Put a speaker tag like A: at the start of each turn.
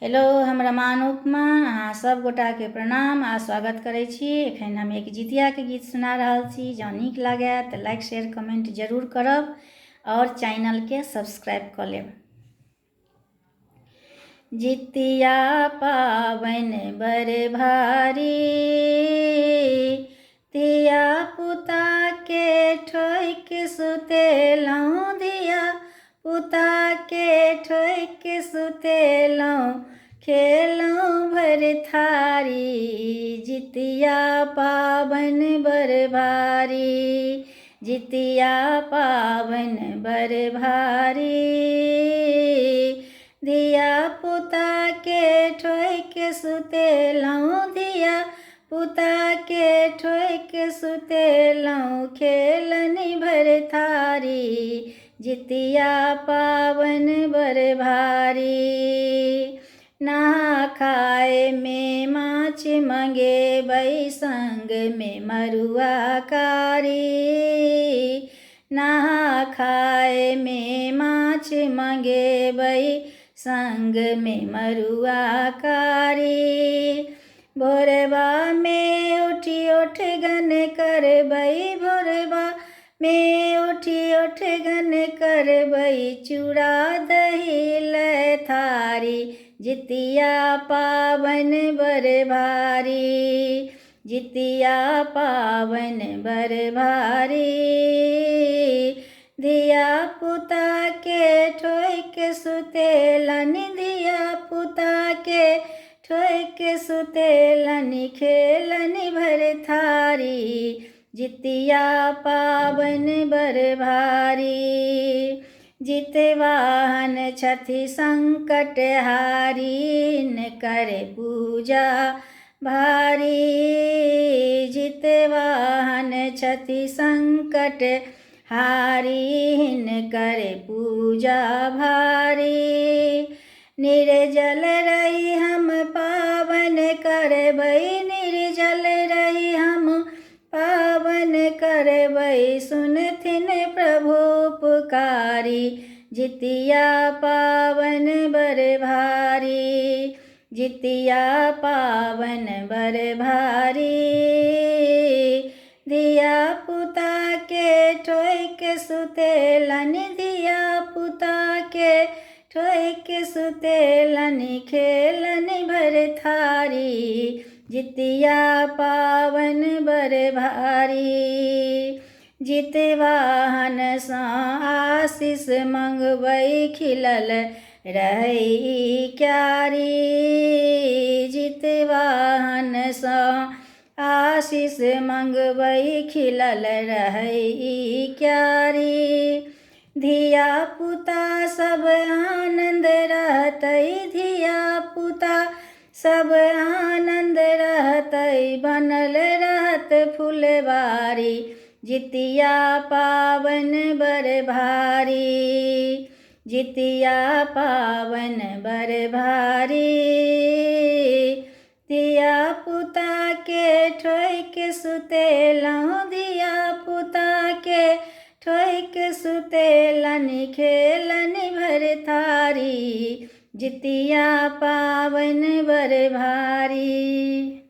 A: Hello, हम रमान उपमा अहाँ सब गोटा के प्रणाम आ स्वागत करै छी। एखन हम एक जितिया के गीत सुना रहल छी। जँ नीक लागै तऽ लाइक शेयर कमेंट जरूर करब और चैनल के सब्सक्राइब कऽ लेब। जितिया पाबनि बड़ भारी, धिया पुता के ठोइक सुतेलहुँ, धिया पुता के ठोइक सुतेलहुँ, खेलहुँ भरि थारी। जितिया पाबनि बड़ भारी, जितिया पाबनि बड़ भारी, धिया पुता के ठोइक सुतेलहुँ, धिया पुता के ठोइक सुतेलहुँ, खेलनि भरि थारी। जितिया पाबनि बड़ भारी, नहा खाए में माछ मंगेबै, संग में मरुआ कारी। नहा खाए में माछ मंगेबै, संग में मरुआ कारी। भोरबा में उठी ओठगन करबै, भोरबा में उठी ओठगन करबै, चूड़ा दही लथारी। जितिया पाबनि बड़ भारी, जितिया पाबनि बड़ भारी, धिया पुता के ठोइक सुतेलनि, धिया पुता के ठोइक सुतेलनि, खेलनि भरि थारी। जितिया पाबनि बड़ भारी, जितवाहन छथि संकट हारी, हिनकर पूजा भारी। जितवाहन छथि संकट हारी, हिनकर पूजा भारी। निर्जल रही हम पावन करबै, निर्जल रही हम पावन करबै, सुनथिन प्रभु पुकारी। जितिया पाबनि बड़ भारी, जितिया पाबनि बड़ भारी, धिया पुता के ठोइक सुतेलनि, धिया पुता के ठोइक सुतेलनि, खेलनि भरि थारी। जितिया पाबनि बड़ भारी, जितवाहन सँ आशीष मंगबै, खिलल रहै क्यारी। जितवाहन सँ आशीष मंगबै, खिलल रहै क्यारी। धिया पुता सब आनंद रहतै, धिया पुता सब आनंद रहतै, बनल रहत फुलवारी। जितिया पाबनि बड़ भारी, जितिया पाबनि बड़ भारी, धिया पुता के ठोइक सुतेलहुँ, धिया पुता के ठोइक सुतेलनि, खेलनि भरि थारी। जितिया पाबनि बड़ भारी।